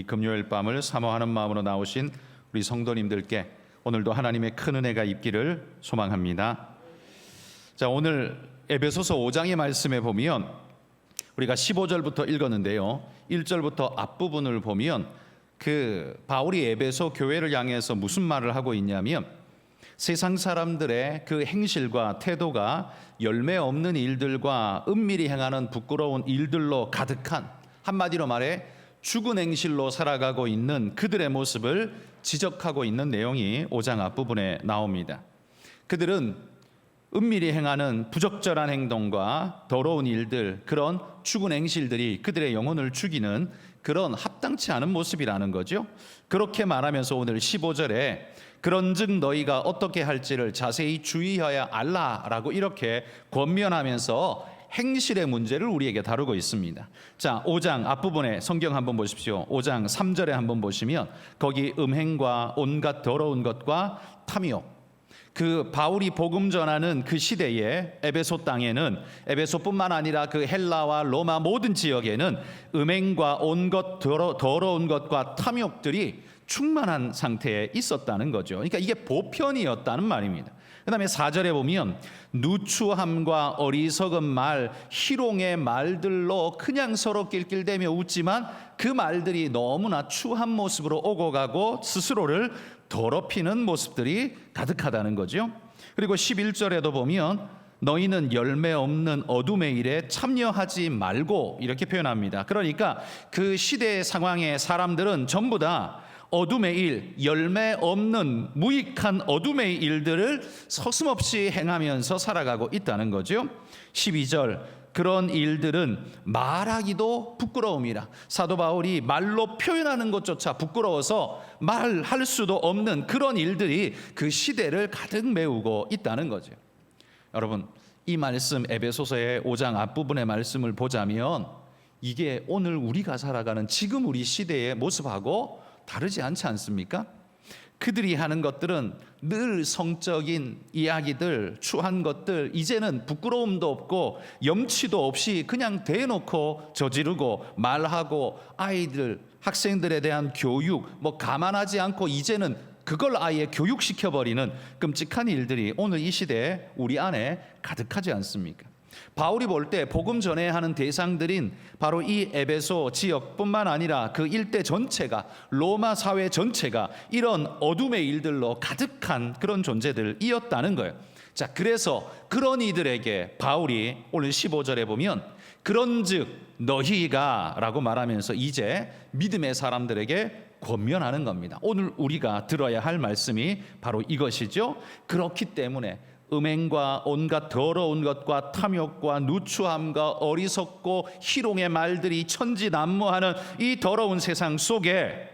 금요일 밤을 사모하는 마음으로 나오신 우리 성도님들께 오늘도 하나님의 큰 은혜가 있기를 소망합니다. 자, 오늘 에베소서 5장의 말씀에 보면 우리가 15절부터 읽었는데요, 1절부터 앞부분을 보면 바울이 에베소 교회를 향해서 무슨 말을 하고 있냐면, 세상 사람들의 그 행실과 태도가 열매 없는 일들과 은밀히 행하는 부끄러운 일들로 가득한, 한마디로 말해 죽은 행실로 살아가고 있는 그들의 모습을 지적하고 있는 내용이 5장 앞부분에 나옵니다. 그들은 은밀히 행하는 부적절한 행동과 더러운 일들, 그런 죽은 행실들이 그들의 영혼을 죽이는 그런 합당치 않은 모습이라는 거죠. 그렇게 말하면서 오늘 15절에 그런즉 너희가 어떻게 할지를 자세히 주의하여 알라라고 이렇게 권면하면서 행실의 문제를 우리에게 다루고 있습니다. 자, 5장 앞부분에 성경 한번 보십시오. 5장 3절에 한번 보시면 거기 음행과 온갖 더러운 것과 탐욕, 바울이 복음 전하는 그 시대에 에베소 땅에는, 에베소뿐만 아니라 그 헬라와 로마 모든 지역에는 음행과 온갖 더러운 것과 탐욕들이 충만한 상태에 있었다는 거죠. 그러니까 이게 보편이었다는 말입니다. 그 다음에 4절에 보면 누추함과 어리석은 말, 희롱의 말들로 그냥 서로 낄낄대며 웃지만 그 말들이 너무나 추한 모습으로 오고 가고 스스로를 더럽히는 모습들이 가득하다는 거죠. 그리고 11절에도 보면 너희는 열매 없는 어둠의 일에 참여하지 말고 이렇게 표현합니다. 그러니까 그 시대의 상황의 사람들은 전부 다 어둠의 일, 열매 없는 무익한 어둠의 일들을 서슴없이 행하면서 살아가고 있다는 거죠. 12절, 그런 일들은 말하기도 부끄러움이라. 사도 바울이 말로 표현하는 것조차 부끄러워서 말할 수도 없는 그런 일들이 그 시대를 가득 메우고 있다는 거죠. 여러분, 이 말씀 에베소서의 5장 앞부분의 말씀을 보자면 이게 오늘 우리가 살아가는 지금 우리 시대의 모습하고 다르지 않지 않습니까? 그들이 하는 것들은 늘 성적인 이야기들, 추한 것들, 이제는 부끄러움도 없고 염치도 없이 그냥 대놓고 저지르고 말하고, 아이들, 학생들에 대한 교육 감안하지 않고 이제는 그걸 아예 교육시켜버리는 끔찍한 일들이 오늘 이 시대에 우리 안에 가득하지 않습니까? 바울이 볼 때 복음 전해야 하는 대상들인 바로 이 에베소 지역뿐만 아니라 그 일대 전체가, 로마 사회 전체가 이런 어둠의 일들로 가득한 그런 존재들이었다는 거예요. 자, 그래서 그런 이들에게 바울이 오늘 15절에 보면 그런즉 너희가 라고 말하면서 이제 믿음의 사람들에게 권면하는 겁니다. 오늘 우리가 들어야 할 말씀이 바로 이것이죠. 그렇기 때문에 음행과 온갖 더러운 것과 탐욕과 누추함과 어리석고 희롱의 말들이 천지난무하는 이 더러운 세상 속에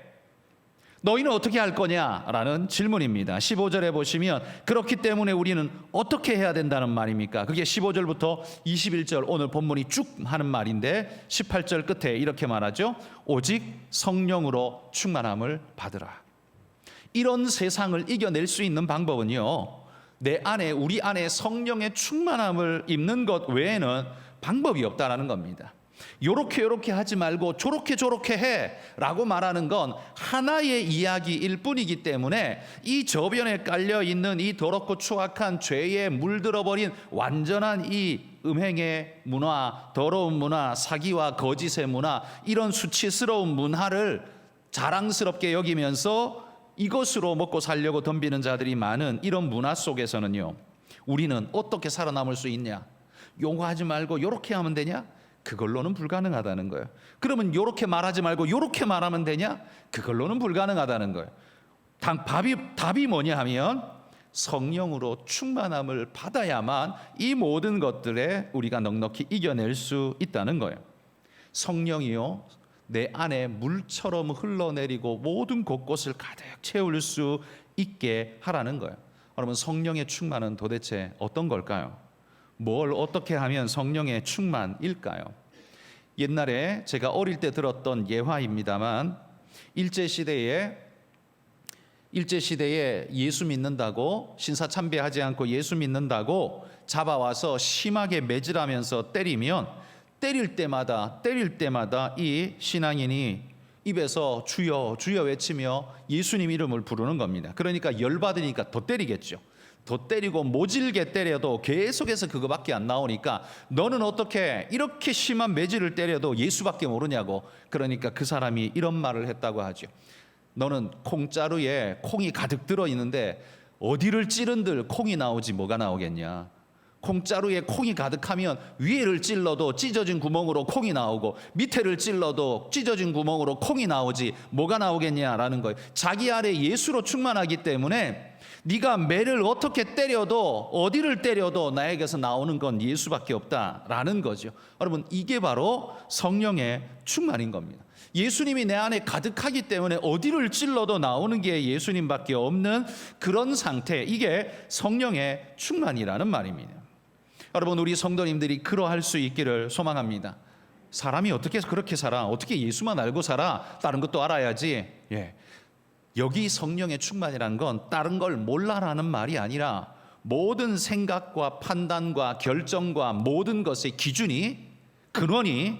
너희는 어떻게 할 거냐라는 질문입니다. 15절에 보시면 그렇기 때문에 우리는 어떻게 해야 된다는 말입니까? 그게 15절부터 21절 오늘 본문이 쭉 하는 말인데 18절 끝에 이렇게 말하죠. 오직 성령으로 충만함을 받으라. 이런 세상을 이겨낼 수 있는 방법은요, 내 안에, 우리 안에 성령의 충만함을 입는 것 외에는 방법이 없다라는 겁니다. 요렇게 하지 말고 저렇게 해 라고 말하는 건 하나의 이야기일 뿐이기 때문에 이 저변에 깔려있는 이 더럽고 추악한 죄에 물들어버린 완전한 이 음행의 문화, 더러운 문화, 사기와 거짓의 문화, 이런 수치스러운 문화를 자랑스럽게 여기면서 이것으로 먹고 살려고 덤비는 자들이 많은 이런 문화 속에서는요, 우리는 어떻게 살아남을 수 있냐? 요거하지 말고 요렇게 하면 되냐? 그걸로는 불가능하다는 거예요. 그러면 요렇게 말하지 말고 요렇게 말하면 되냐? 그걸로는 불가능하다는 거예요. 답이 뭐냐 하면 성령으로 충만함을 받아야만 이 모든 것들에 우리가 넉넉히 이겨낼 수 있다는 거예요. 성령이요, 내 안에 물처럼 흘러내리고 모든 곳곳을 가득 채울 수 있게 하라는 거예요. 여러분, 성령의 충만은 도대체 어떤 걸까요? 뭘 어떻게 하면 성령의 충만일까요? 옛날에 제가 어릴 때 들었던 예화입니다만, 일제시대에 예수 믿는다고, 신사참배하지 않고 예수 믿는다고 잡아와서 심하게 매질하면서 때릴 때마다 이 신앙인이 입에서 주여 주여 외치며 예수님 이름을 부르는 겁니다. 그러니까 열받으니까 더 때리겠죠. 더 때리고 모질게 때려도 계속해서 그거밖에 안 나오니까 너는 어떻게 이렇게 심한 매질을 때려도 예수밖에 모르냐고. 그러니까 그 사람이 이런 말을 했다고 하죠. 너는 콩자루에 콩이 가득 들어있는데 어디를 찌른들 콩이 나오지 뭐가 나오겠냐. 콩자루에 콩이 가득하면 위에를 찔러도 찢어진 구멍으로 콩이 나오고 밑에를 찔러도 찢어진 구멍으로 콩이 나오지 뭐가 나오겠냐라는 거예요. 자기 안에 예수로 충만하기 때문에 네가 매를 어떻게 때려도 어디를 때려도 나에게서 나오는 건 예수밖에 없다라는 거죠. 여러분, 이게 바로 성령의 충만인 겁니다. 예수님이 내 안에 가득하기 때문에 어디를 찔러도 나오는 게 예수님밖에 없는 그런 상태, 이게 성령의 충만이라는 말입니다. 여러분, 우리 성도님들이 그러할 수 있기를 소망합니다. 사람이 어떻게 그렇게 살아? 어떻게 예수만 알고 살아? 다른 것도 알아야지. 여기 성령의 충만이란 건 다른 걸 몰라라는 말이 아니라 모든 생각과 판단과 결정과 모든 것의 기준이, 근원이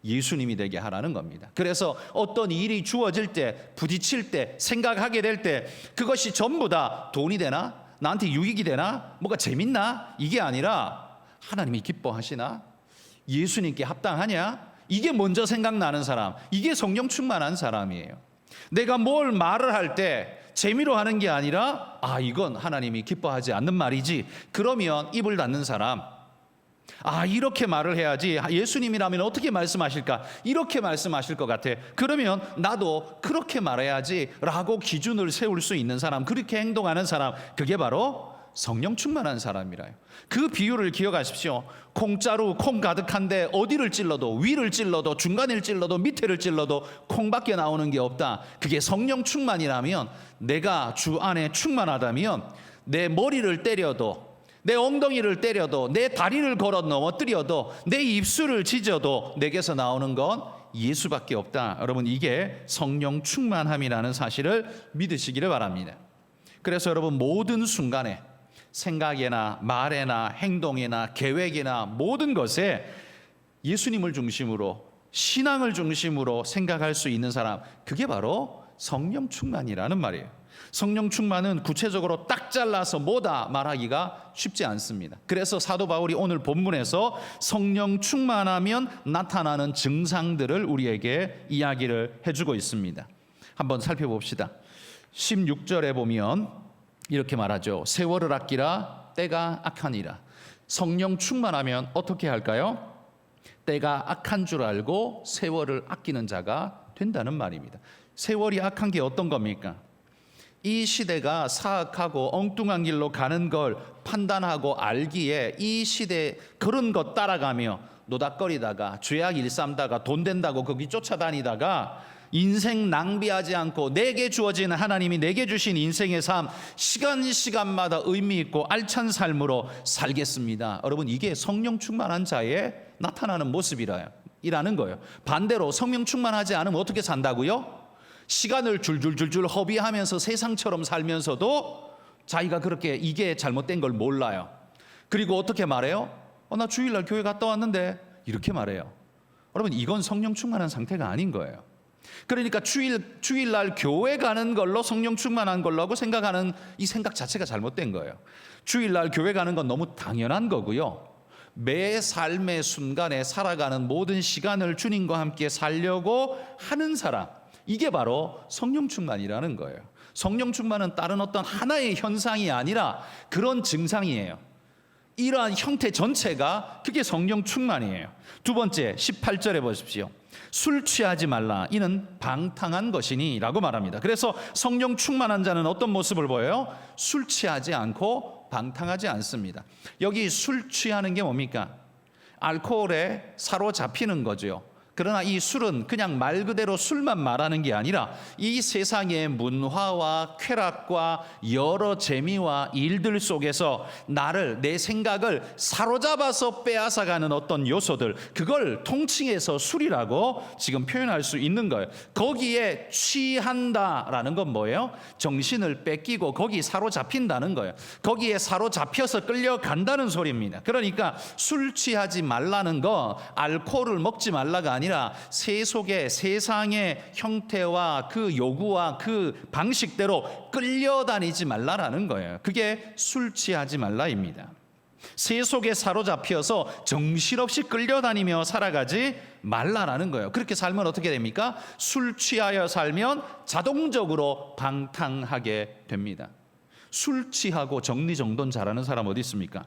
예수님이 되게 하라는 겁니다. 그래서 어떤 일이 주어질 때, 부딪힐 때, 생각하게 될 때 그것이 전부 다 돈이 되나? 나한테 유익이 되나? 뭐가 재밌나? 이게 아니라 하나님이 기뻐하시나? 예수님께 합당하냐? 이게 먼저 생각나는 사람, 이게 성령 충만한 사람이에요. 내가 뭘 말을 할 때 재미로 하는 게 아니라 이건 하나님이 기뻐하지 않는 말이지. 그러면 입을 닫는 사람, 이렇게 말을 해야지. 예수님이라면 어떻게 말씀하실까? 이렇게 말씀하실 것 같아. 그러면 나도 그렇게 말해야지 라고 기준을 세울 수 있는 사람, 그렇게 행동하는 사람, 그게 바로 성령 충만한 사람이라요. 그 비유를 기억하십시오. 콩자루 콩 가득한데 어디를 찔러도, 위를 찔러도, 중간을 찔러도, 밑에를 찔러도 콩밖에 나오는 게 없다. 그게 성령 충만이라면, 내가 주 안에 충만하다면 내 머리를 때려도, 내 엉덩이를 때려도, 내 다리를 걸어 넘어뜨려도, 내 입술을 찢어도 내게서 나오는 건 예수밖에 없다. 여러분, 이게 성령 충만함이라는 사실을 믿으시기를 바랍니다. 그래서 여러분, 모든 순간에 생각이나 말에나 행동이나 계획이나 모든 것에 예수님을 중심으로, 신앙을 중심으로 생각할 수 있는 사람, 그게 바로 성령 충만이라는 말이에요. 성령 충만은 구체적으로 딱 잘라서 뭐다 말하기가 쉽지 않습니다. 그래서 사도 바울이 오늘 본문에서 성령 충만하면 나타나는 증상들을 우리에게 이야기를 해주고 있습니다. 한번 살펴봅시다. 16절에 보면 이렇게 말하죠. 세월을 아끼라, 때가 악하니라. 성령 충만하면 어떻게 할까요? 때가 악한 줄 알고 세월을 아끼는 자가 된다는 말입니다. 세월이 악한 게 어떤 겁니까? 이 시대가 사악하고 엉뚱한 길로 가는 걸 판단하고 알기에 이 시대 그런 것 따라가며 노닥거리다가 죄악 일삼다가 돈 된다고 거기 쫓아다니다가 인생 낭비하지 않고 내게 주어진, 하나님이 내게 주신 인생의 삶, 시간마다 의미 있고 알찬 삶으로 살겠습니다. 여러분, 이게 성령 충만한 자의 나타나는 모습이라는 거예요. 반대로 성령 충만하지 않으면 어떻게 산다고요? 시간을 줄줄줄줄 허비하면서 세상처럼 살면서도 자기가 그렇게 이게 잘못된 걸 몰라요. 그리고 어떻게 말해요? 나 주일날 교회 갔다 왔는데, 이렇게 말해요. 여러분, 이건 성령 충만한 상태가 아닌 거예요. 그러니까 주일날 교회 가는 걸로 성령 충만한 걸로 하고 생각하는 이 생각 자체가 잘못된 거예요. 주일날 교회 가는 건 너무 당연한 거고요. 매 삶의 순간에 살아가는 모든 시간을 주님과 함께 살려고 하는 사람, 이게 바로 성령 충만이라는 거예요. 성령 충만은 다른 어떤 하나의 현상이 아니라 그런 증상이에요. 이러한 형태 전체가 그게 성령 충만이에요. 두 번째, 18절에 보십시오. 술 취하지 말라, 이는 방탕한 것이니 라고 말합니다. 그래서 성령 충만한 자는 어떤 모습을 보여요? 술 취하지 않고 방탕하지 않습니다. 여기 술 취하는 게 뭡니까? 알코올에 사로잡히는 거죠. 그러나 이 술은 그냥 말 그대로 술만 말하는 게 아니라 이 세상의 문화와 쾌락과 여러 재미와 일들 속에서 내 생각을 사로잡아서 빼앗아가는 어떤 요소들, 그걸 통칭해서 술이라고 지금 표현할 수 있는 거예요. 거기에 취한다라는 건 뭐예요? 정신을 뺏기고 거기 사로잡힌다는 거예요. 거기에 사로잡혀서 끌려간다는 소리입니다. 그러니까 술 취하지 말라는 거, 알코올을 먹지 말라가 아니라 아니라 세속의 세상의 형태와 그 요구와 그 방식대로 끌려다니지 말라라는 거예요. 그게 술 취하지 말라입니다. 세속에 사로잡혀서 정신없이 끌려다니며 살아가지 말라라는 거예요. 그렇게 살면 어떻게 됩니까? 술 취하여 살면 자동적으로 방탕하게 됩니다. 술 취하고 정리정돈 잘하는 사람 어디 있습니까?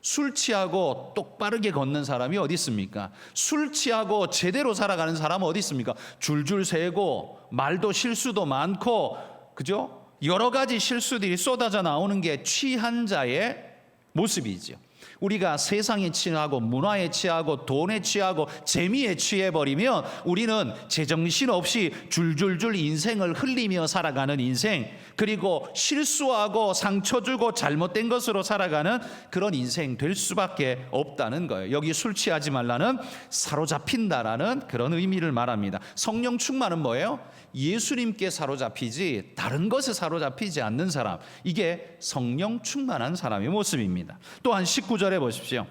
술 취하고 똑바르게 걷는 사람이 어디 있습니까? 술 취하고 제대로 살아가는 사람은 어디 있습니까? 줄줄 새고 말도 실수도 많고, 그죠? 여러 가지 실수들이 쏟아져 나오는 게 취한 자의 모습이죠. 우리가 세상에 취하고 문화에 취하고 돈에 취하고 재미에 취해버리면 우리는 제정신 없이 줄줄줄 인생을 흘리며 살아가는 인생, 그리고 실수하고 상처 주고 잘못된 것으로 살아가는 그런 인생 될 수밖에 없다는 거예요. 여기 술 취하지 말라는 사로잡힌다라는 그런 의미를 말합니다. 성령 충만은 뭐예요? 예수님께 사로잡히지 다른 것에 사로잡히지 않는 사람, 이게 성령 충만한 사람의 모습입니다. 또한 19절에 보십시오.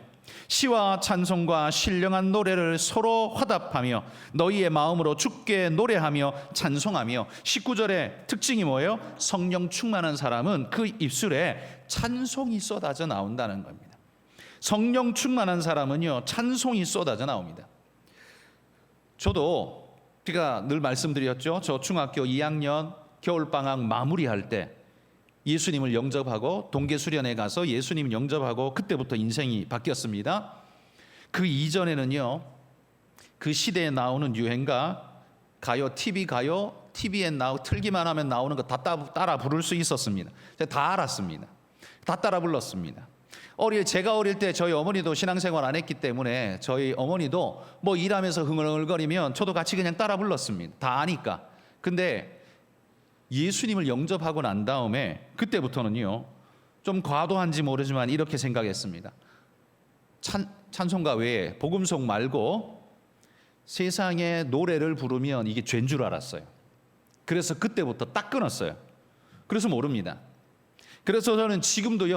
시와 찬송과 신령한 노래를 서로 화답하며 너희의 마음으로 주께 노래하며 찬송하며. 19절의 특징이 뭐예요? 성령 충만한 사람은 그 입술에 찬송이 쏟아져 나온다는 겁니다. 성령 충만한 사람은요, 찬송이 쏟아져 나옵니다. 저도 제가 늘 말씀드렸죠. 저 중학교 2학년 겨울방학 마무리할 때 예수님을 영접하고 동계수련회 가서 예수님 영접하고 그때부터 인생이 바뀌었습니다. 그 이전에는요, 그 시대에 나오는 유행가, 가요, TV 가요, TV에 틀기만 하면 나오는 거 다 따라 부를 수 있었습니다. 제가 다 알았습니다. 다 따라 불렀습니다. 제가 어릴 때 저희 어머니도 신앙생활 안 했기 때문에 저희 어머니도 뭐 일하면서 흥얼흥얼거리면 저도 같이 그냥 따라 불렀습니다. 다 아니까. 근데 예수님을 영접하고 난 다음에 그때부터는요, 좀 과도한지 모르지만 이렇게 생각했습니다. 찬송가 외에 복음송 말고 세상에 노래를 부르면 이게 죄인 줄 알았어요. 그래서 그때부터 딱 끊었어요. 그래서 모릅니다. 그래서 저는 지금도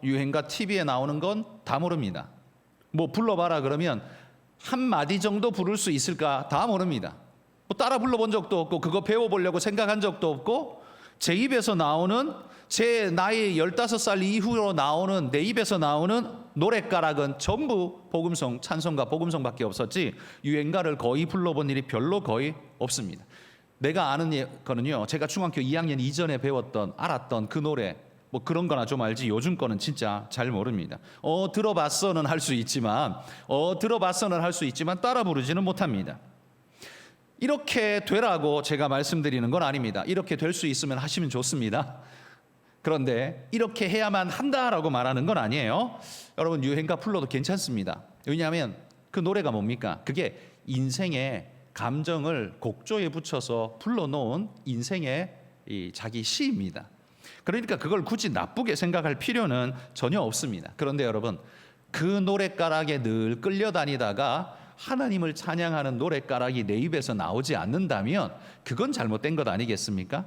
유행가 TV에 나오는 건 다 모릅니다. 뭐 불러봐라 그러면 한 마디 정도 부를 수 있을까 다 모릅니다. 뭐 따라 불러본 적도 없고 그거 배워보려고 생각한 적도 없고, 제 입에서 나오는, 제 나이 15살 이후로 나오는 내 입에서 나오는 노랫가락은 전부 복음성, 찬송가, 복음성밖에 없었지 유행가를 거의 불러본 일이 별로 거의 없습니다. 내가 아는 거는요, 제가 중학교 2학년 이전에 알았던 그 노래, 뭐 그런 거나 좀 알지 요즘 거는 진짜 잘 모릅니다. 들어봤어는 할 수 있지만 따라 부르지는 못합니다. 이렇게 되라고 제가 말씀드리는 건 아닙니다. 이렇게 될 수 있으면 하시면 좋습니다. 그런데 이렇게 해야만 한다라고 말하는 건 아니에요. 여러분, 유행가 불러도 괜찮습니다. 왜냐하면 그 노래가 뭡니까? 그게 인생의 감정을 곡조에 붙여서 불러놓은 인생의 자기 시입니다. 그러니까 그걸 굳이 나쁘게 생각할 필요는 전혀 없습니다. 그런데 여러분, 그 노랫가락에 늘 끌려다니다가 하나님을 찬양하는 노랫가락이 내 입에서 나오지 않는다면 그건 잘못된 것 아니겠습니까?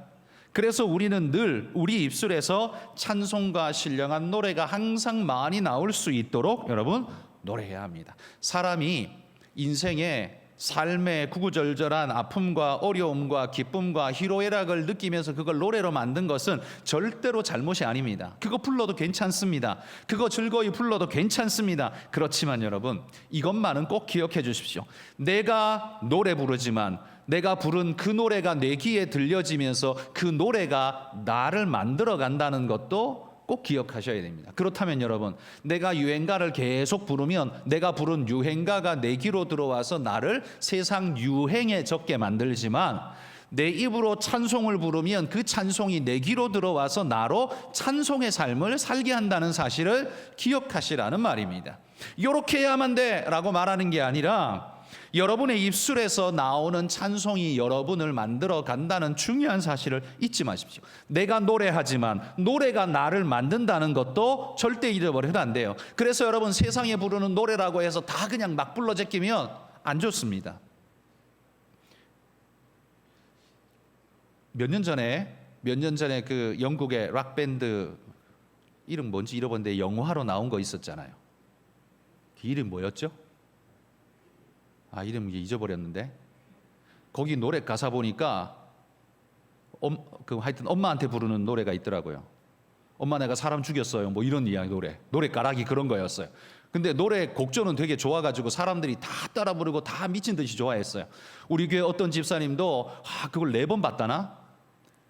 그래서 우리는 늘 우리 입술에서 찬송과 신령한 노래가 항상 많이 나올 수 있도록 여러분 노래해야 합니다. 사람이 인생의 삶의 구구절절한 아픔과 어려움과 기쁨과 희로애락을 느끼면서 그걸 노래로 만든 것은 절대로 잘못이 아닙니다. 그거 불러도 괜찮습니다. 그거 즐거이 불러도 괜찮습니다. 그렇지만 여러분, 이것만은 꼭 기억해 주십시오. 내가 노래 부르지만 내가 부른 그 노래가 내 귀에 들려지면서 그 노래가 나를 만들어 간다는 것도 꼭 기억하셔야 됩니다. 그렇다면 여러분, 내가 유행가를 계속 부르면 내가 부른 유행가가 내 귀로 들어와서 나를 세상 유행에 적게 만들지만, 내 입으로 찬송을 부르면 그 찬송이 내 귀로 들어와서 나로 찬송의 삶을 살게 한다는 사실을 기억하시라는 말입니다. 이렇게 해야만 돼 라고 말하는 게 아니라 여러분의 입술에서 나오는 찬송이 여러분을 만들어 간다는 중요한 사실을 잊지 마십시오. 내가 노래하지만 노래가 나를 만든다는 것도 절대 잊어버려도 안 돼요. 그래서 여러분, 세상에 부르는 노래라고 해서 다 그냥 막 불러 제끼면 안 좋습니다. 몇 년 전에 그 영국의 락밴드 이름 뭔지 잃어버렸는데 영화로 나온 거 있었잖아요. 그 이름 뭐였죠? 이름 잊어버렸는데 거기 노래 가사 보니까 하여튼 엄마한테 부르는 노래가 있더라고요. 엄마 내가 사람 죽였어요. 뭐 이런 이야기 노래가락이 그런 거였어요. 근데 노래 곡조는 되게 좋아가지고 사람들이 다 따라 부르고 다 미친 듯이 좋아했어요. 우리 교회 어떤 집사님도 그걸 4번 봤다나?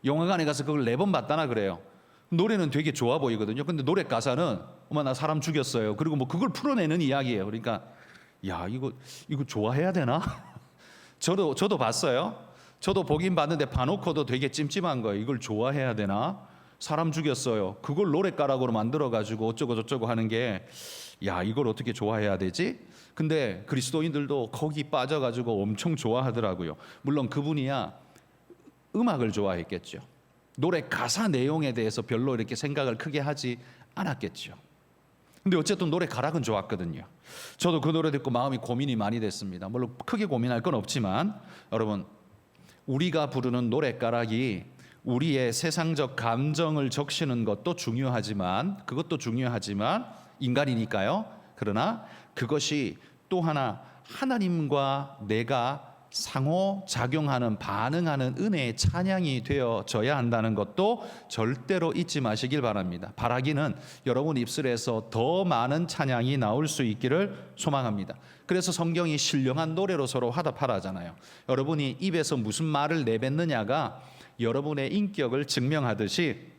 영화관에 가서 그걸 4번 봤다나 그래요. 노래는 되게 좋아 보이거든요. 근데 노래 가사는 엄마 나 사람 죽였어요. 그리고 뭐 그걸 풀어내는 이야기예요. 그러니까 이거 좋아해야 되나? 저도 봤어요. 저도 보긴 봤는데 봐놓고도 되게 찜찜한 거예요. 이걸 좋아해야 되나? 사람 죽였어요. 그걸 노래가락으로 만들어가지고 어쩌고 저쩌고 하는 게 이걸 어떻게 좋아해야 되지? 근데 그리스도인들도 거기 빠져가지고 엄청 좋아하더라고요. 물론 그분이야 음악을 좋아했겠죠. 노래 가사 내용에 대해서 별로 이렇게 생각을 크게 하지 않았겠죠. 근데 어쨌든 노래 가락은 좋았거든요. 저도 그 노래 듣고 마음이 고민이 많이 됐습니다. 물론 크게 고민할 건 없지만 여러분, 우리가 부르는 노래가락이 우리의 세상적 감정을 적시는 것도 중요하지만 인간이니까요. 그러나 그것이 또 하나 하나님과 내가 상호작용하는 반응하는 은혜의 찬양이 되어져야 한다는 것도 절대로 잊지 마시길 바랍니다. 바라기는 여러분 입술에서 더 많은 찬양이 나올 수 있기를 소망합니다. 그래서 성경이 신령한 노래로 서로 화답하라잖아요. 여러분이 입에서 무슨 말을 내뱉느냐가 여러분의 인격을 증명하듯이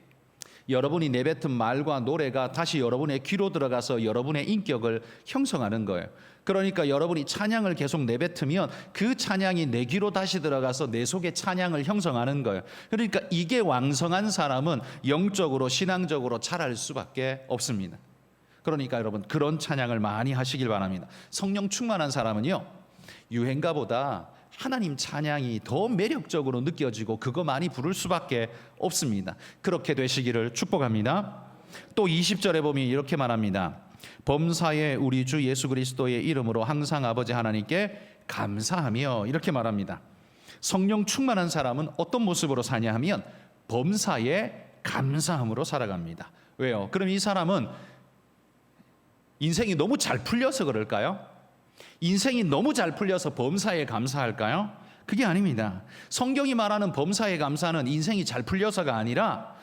여러분이 내뱉은 말과 노래가 다시 여러분의 귀로 들어가서 여러분의 인격을 형성하는 거예요. 그러니까 여러분이 찬양을 계속 내뱉으면 그 찬양이 내 귀로 다시 들어가서 내 속에 찬양을 형성하는 거예요. 그러니까 이게 왕성한 사람은 영적으로 신앙적으로 자랄 수밖에 없습니다. 그러니까 여러분 그런 찬양을 많이 하시길 바랍니다. 성령 충만한 사람은요, 유행가보다 하나님 찬양이 더 매력적으로 느껴지고 그거 많이 부를 수밖에 없습니다. 그렇게 되시기를 축복합니다. 또 20절에 보면 이렇게 말합니다. 범사에 우리 주 예수 그리스도의 이름으로 항상 아버지 하나님께 감사하며, 이렇게 말합니다. 성령 충만한 사람은 어떤 모습으로 사냐 하면 범사에 감사함으로 살아갑니다. 왜요? 그럼 이 사람은 인생이 너무 잘 풀려서 그럴까요? 인생이 너무 잘 풀려서 범사에 감사할까요? 그게 아닙니다. 성경이 말하는 범사에 감사는 인생이 잘 풀려서가 아니라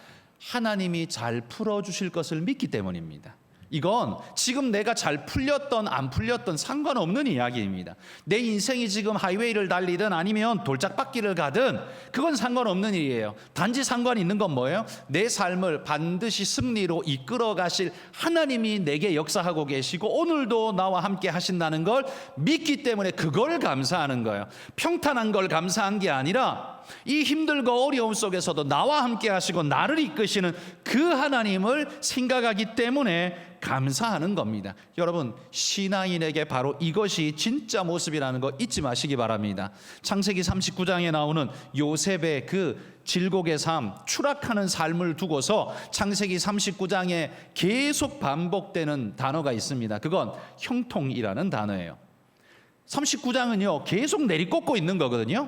하나님이 잘 풀어주실 것을 믿기 때문입니다. 이건 지금 내가 잘 풀렸던 안 풀렸던 상관없는 이야기입니다. 내 인생이 지금 하이웨이를 달리든 아니면 돌짝바퀴를 가든 그건 상관없는 일이에요. 단지 상관 있는 건 뭐예요? 내 삶을 반드시 승리로 이끌어 가실 하나님이 내게 역사하고 계시고 오늘도 나와 함께 하신다는 걸 믿기 때문에 그걸 감사하는 거예요. 평탄한 걸 감사한 게 아니라 이 힘들고 어려움 속에서도 나와 함께 하시고 나를 이끄시는 그 하나님을 생각하기 때문에 감사하는 겁니다. 여러분, 신앙인에게 바로 이것이 진짜 모습이라는 거 잊지 마시기 바랍니다. 창세기 39장에 나오는 요셉의 그 질곡의 삶, 추락하는 삶을 두고서 창세기 39장에 계속 반복되는 단어가 있습니다. 그건 형통이라는 단어예요. 39장은요 계속 내리꽂고 있는 거거든요.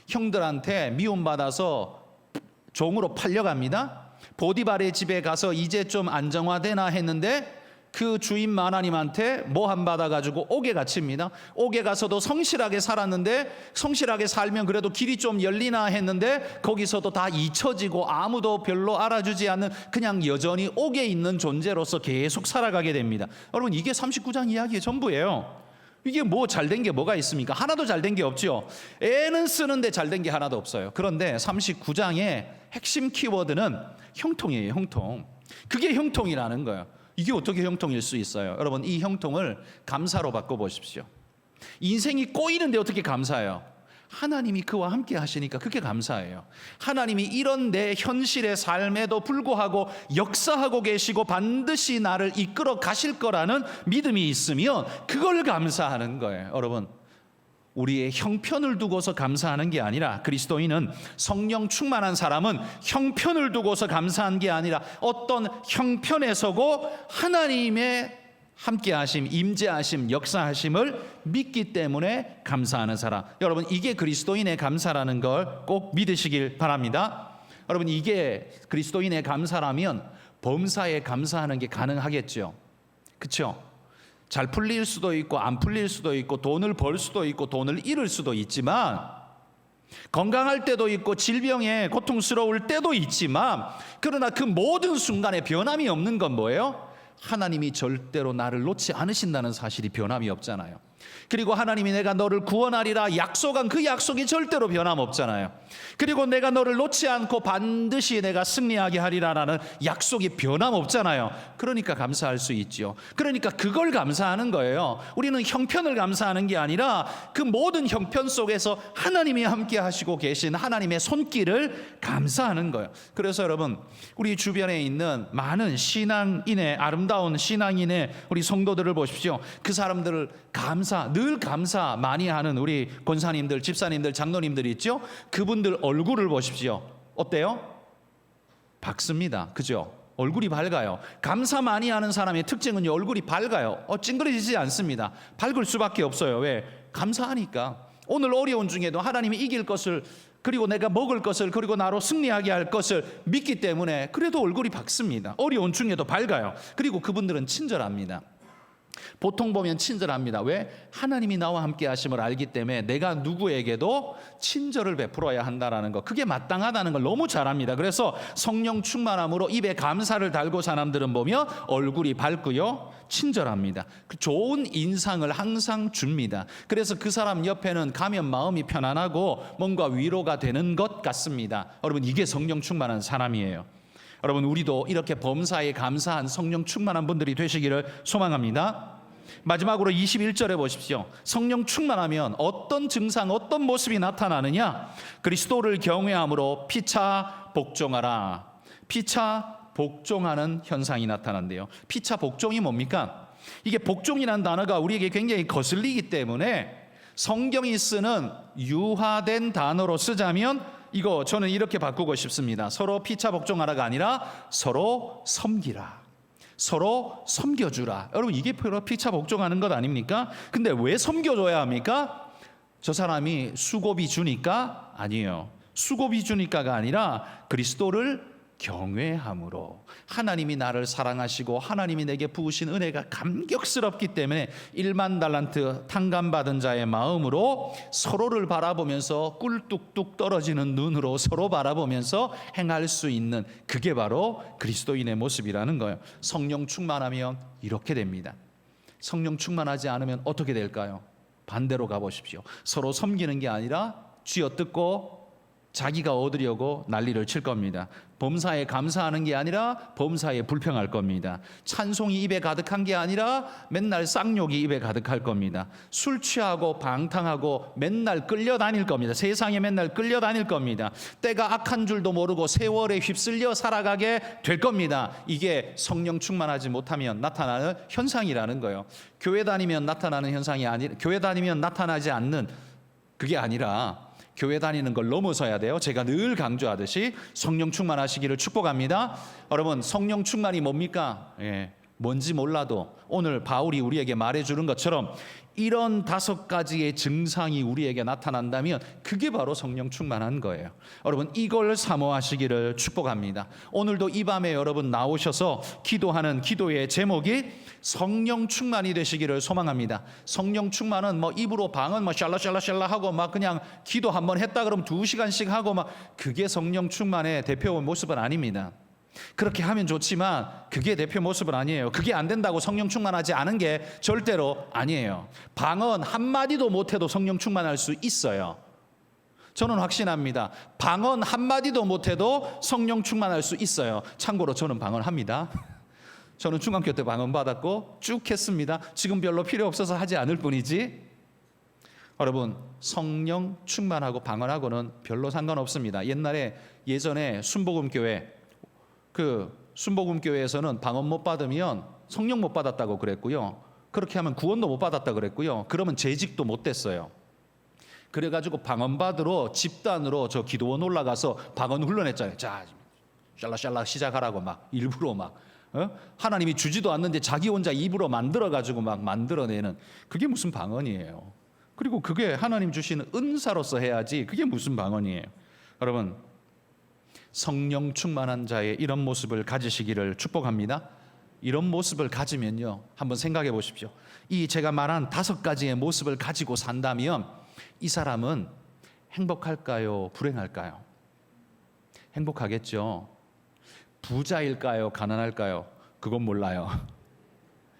형들한테 미움받아서 종으로 팔려갑니다. 보디발의 집에 가서 이제 좀 안정화되나 했는데 그 주인 마나님한테 모함 받아가지고 옥에 갇힙니다. 옥에 가서도 성실하게 살았는데 성실하게 살면 그래도 길이 좀 열리나 했는데 거기서도 다 잊혀지고 아무도 별로 알아주지 않는 그냥 여전히 옥에 있는 존재로서 계속 살아가게 됩니다. 여러분, 이게 39장 이야기의 전부예요. 이게 뭐 잘된 게 뭐가 있습니까? 하나도 잘된 게 없죠. 애는 쓰는데 잘된 게 하나도 없어요. 그런데 39장의 핵심 키워드는 형통이에요. 형통. 그게 형통이라는 거예요. 이게 어떻게 형통일 수 있어요? 여러분, 이 형통을 감사로 바꿔보십시오. 인생이 꼬이는데 어떻게 감사해요? 하나님이 그와 함께 하시니까 그게 감사해요. 하나님이 이런 내 현실의 삶에도 불구하고 역사하고 계시고 반드시 나를 이끌어 가실 거라는 믿음이 있으면 그걸 감사하는 거예요. 여러분, 우리의 형편을 두고서 감사하는 게 아니라, 그리스도인은 성령 충만한 사람은 형편을 두고서 감사한 게 아니라 어떤 형편에서고 하나님의 함께하심, 임재하심, 역사하심을 믿기 때문에 감사하는 사람. 여러분, 이게 그리스도인의 감사라는 걸 꼭 믿으시길 바랍니다. 여러분, 이게 그리스도인의 감사라면 범사에 감사하는 게 가능하겠죠. 그렇죠? 잘 풀릴 수도 있고 안 풀릴 수도 있고 돈을 벌 수도 있고 돈을 잃을 수도 있지만 건강할 때도 있고 질병에 고통스러울 때도 있지만 그러나 그 모든 순간에 변함이 없는 건 뭐예요? 하나님이 절대로 나를 놓지 않으신다는 사실이 변함이 없잖아요. 그리고 하나님이 내가 너를 구원하리라 약속한 그 약속이 절대로 변함없잖아요. 그리고 내가 너를 놓지 않고 반드시 내가 승리하게 하리라라는 약속이 변함없잖아요. 그러니까 감사할 수 있죠. 그러니까 그걸 감사하는 거예요. 우리는 형편을 감사하는 게 아니라 그 모든 형편 속에서 하나님이 함께 하시고 계신 하나님의 손길을 감사하는 거예요. 그래서 여러분, 우리 주변에 있는 많은 신앙인의, 아름다운 신앙인의 우리 성도들을 보십시오. 그 사람들을 늘 감사 많이 하는 우리 권사님들, 집사님들, 장로님들 있죠? 그분들 얼굴을 보십시오. 어때요? 밝습니다. 그죠? 얼굴이 밝아요. 감사 많이 하는 사람의 특징은 얼굴이 밝아요. 찡그러지지 않습니다. 밝을 수밖에 없어요. 왜? 감사하니까. 오늘 어려운 중에도 하나님이 이길 것을, 그리고 내가 먹을 것을, 그리고 나로 승리하게 할 것을 믿기 때문에 그래도 얼굴이 밝습니다. 어려운 중에도 밝아요. 그리고 그분들은 친절합니다. 보통 보면 친절합니다. 왜? 하나님이 나와 함께 하심을 알기 때문에 내가 누구에게도 친절을 베풀어야 한다는 거, 그게 마땅하다는 걸 너무 잘 압니다. 그래서 성령 충만함으로 입에 감사를 달고 사람들은 보면 얼굴이 밝고요, 친절합니다. 좋은 인상을 항상 줍니다. 그래서 그 사람 옆에는 가면 마음이 편안하고 뭔가 위로가 되는 것 같습니다. 여러분, 이게 성령 충만한 사람이에요. 여러분, 우리도 이렇게 범사에 감사한 성령 충만한 분들이 되시기를 소망합니다. 마지막으로 21절에 보십시오. 성령 충만하면 어떤 증상, 어떤 모습이 나타나느냐? 그리스도를 경외함으로 피차 복종하라. 피차 복종하는 현상이 나타난대요. 피차 복종이 뭡니까? 이게 복종이라는 단어가 우리에게 굉장히 거슬리기 때문에 성경이 쓰는 유화된 단어로 쓰자면 이거 저는 이렇게 바꾸고 싶습니다. 서로 피차 복종하라가 아니라 서로 섬기라. 서로 섬겨주라. 여러분, 이게 피차 복종하는 것 아닙니까? 근데 왜 섬겨줘야 합니까? 저 사람이 수고비 주니까? 아니에요. 수고비 주니까가 아니라 그리스도를 경외함으로, 하나님이 나를 사랑하시고 하나님이 내게 부으신 은혜가 감격스럽기 때문에 1만 달란트 탕감받은 자의 마음으로 서로를 바라보면서 꿀뚝뚝 떨어지는 눈으로 서로 바라보면서 행할 수 있는, 그게 바로 그리스도인의 모습이라는 거예요. 성령 충만하면 이렇게 됩니다. 성령 충만하지 않으면 어떻게 될까요? 반대로 가보십시오. 서로 섬기는 게 아니라 쥐어뜯고 자기가 얻으려고 난리를 칠 겁니다. 범사에 감사하는 게 아니라 범사에 불평할 겁니다. 찬송이 입에 가득한 게 아니라 맨날 쌍욕이 입에 가득할 겁니다. 술 취하고 방탕하고 맨날 끌려다닐 겁니다. 세상에 맨날 끌려다닐 겁니다. 때가 악한 줄도 모르고 세월에 휩쓸려 살아가게 될 겁니다. 이게 성령 충만하지 못하면 나타나는 현상이라는 거예요. 교회 다니면 나타나는 현상이 아니라, 교회 다니면 나타나지 않는, 그게 아니라 교회 다니는 걸 넘어서야 돼요. 제가 늘 강조하듯이 성령 충만하시기를 축복합니다. 여러분, 성령 충만이 뭡니까? 뭔지 몰라도 오늘 바울이 우리에게 말해주는 것처럼 이런 5가지의 증상이 우리에게 나타난다면 그게 바로 성령 충만한 거예요. 여러분, 이걸 사모하시기를 축복합니다. 오늘도 이 밤에 여러분 나오셔서 기도하는 기도의 제목이 성령 충만이 되시기를 소망합니다. 성령 충만은 입으로 방언 샬라샬라샬라 하고 그냥 기도 한번 했다 그러면 2시간씩 하고 그게 성령 충만의 대표 모습은 아닙니다. 그렇게 하면 좋지만 그게 대표 모습은 아니에요. 그게 안 된다고 성령 충만하지 않은 게 절대로 아니에요. 방언 한마디도 못해도 성령 충만할 수 있어요. 저는 확신합니다. 방언 한마디도 못해도 성령 충만할 수 있어요. 참고로 저는 방언합니다. 저는 중학교 때 방언 받았고 쭉 했습니다. 지금 별로 필요 없어서 하지 않을 뿐이지. 여러분, 성령 충만하고 방언하고는 별로 상관없습니다. 예전에 순복음교회에서는 방언 못 받으면 성령 못 받았다고 그랬고요. 그렇게 하면 구원도 못 받았다 그랬고요. 그러면 재직도 못 됐어요. 그래가지고 방언 받으러 집단으로 저 기도원 올라가서 방언 훈련했잖아요. 자, 샬라샬라 시작하라고 일부러 하나님이 주지도 않는데 자기 혼자 입으로 만들어가지고 만들어내는, 그게 무슨 방언이에요. 그리고 그게 하나님 주시는 은사로서 해야지 그게 무슨 방언이에요. 여러분, 성령 충만한 자의 이런 모습을 가지시기를 축복합니다. 이런 모습을 가지면요, 한번 생각해 보십시오. 이 제가 말한 5가지의 모습을 가지고 산다면 이 사람은 행복할까요? 불행할까요? 행복하겠죠. 부자일까요? 가난할까요? 그건 몰라요.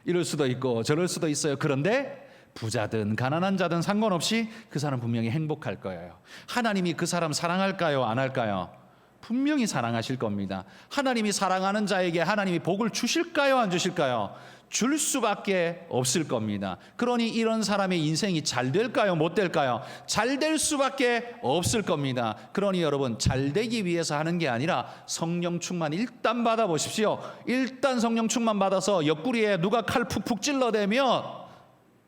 이럴 수도 있고 저럴 수도 있어요. 그런데 부자든 가난한 자든 상관없이 그 사람 분명히 행복할 거예요. 하나님이 그 사람 사랑할까요? 안 할까요? 분명히 사랑하실 겁니다. 하나님이 사랑하는 자에게 하나님이 복을 주실까요? 안 주실까요? 줄 수밖에 없을 겁니다. 그러니 이런 사람의 인생이 잘 될까요? 못 될까요? 잘 될 수밖에 없을 겁니다. 그러니 여러분, 잘 되기 위해서 하는 게 아니라 성령 충만 일단 받아보십시오. 일단 성령 충만 받아서 옆구리에 누가 칼 푹푹 찔러대면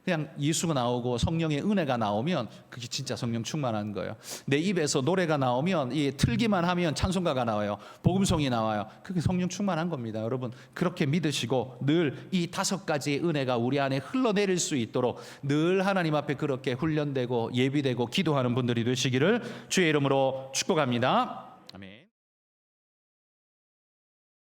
그냥 예수가 나오고 성령의 은혜가 나오면 그게 진짜 성령 충만한 거예요. 내 입에서 노래가 나오면 이 틀기만 하면 찬송가가 나와요. 복음송이 나와요. 그게 성령 충만한 겁니다. 여러분, 그렇게 믿으시고 늘 이 5가지의 은혜가 우리 안에 흘러내릴 수 있도록 늘 하나님 앞에 그렇게 훈련되고 예비되고 기도하는 분들이 되시기를 주의 이름으로 축복합니다.